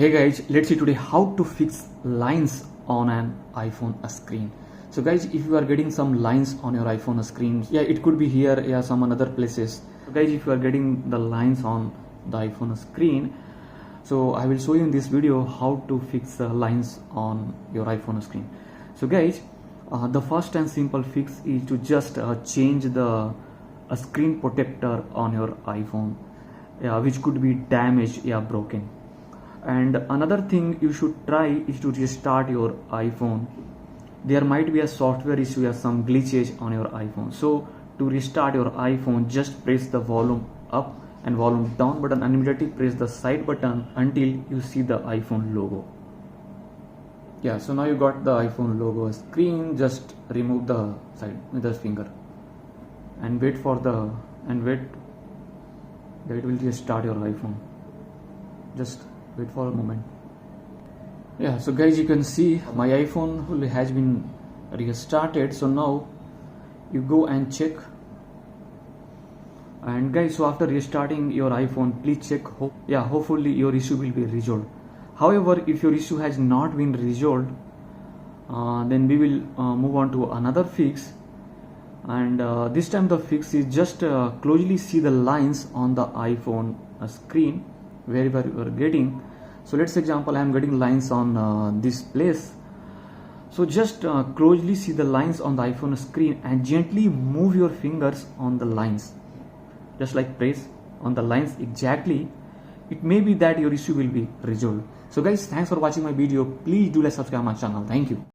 Hey guys, let's see today how to fix lines on an iPhone screen. So guys, if you are getting some lines on your iPhone screen, it could be here, some other places. So guys, if you are getting the lines on the iPhone screen, so I will show you in this video how to fix lines on your iPhone screen. So guys, the first and simple fix is to just change the screen protector on your iPhone, which could be damaged, broken. And another thing you should try is to restart your iPhone. There might be a software issue or some glitches on your iPhone. So to restart your iPhone, just press the volume up and volume down button and immediately press the side button until you see the iPhone logo. So now you got the iPhone logo screen. Just remove the side with the finger and wait that it will just start your iPhone. Just wait for a moment. So guys, you can see my iPhone has been restarted. So now you go and check, and guys, so after restarting your iPhone, please check, hopefully your issue will be resolved. However, if your issue has not been resolved, then we will move on to another fix. And this time the fix is just closely see the lines on the iPhone screen wherever you are getting. So let's example, I am getting lines on this place. So just closely see the lines on the iPhone screen and gently move your fingers on the lines, just like press on the lines exactly. It may be that your issue will be resolved. So guys, thanks for watching my video. Please do like, subscribe my channel. Thank you.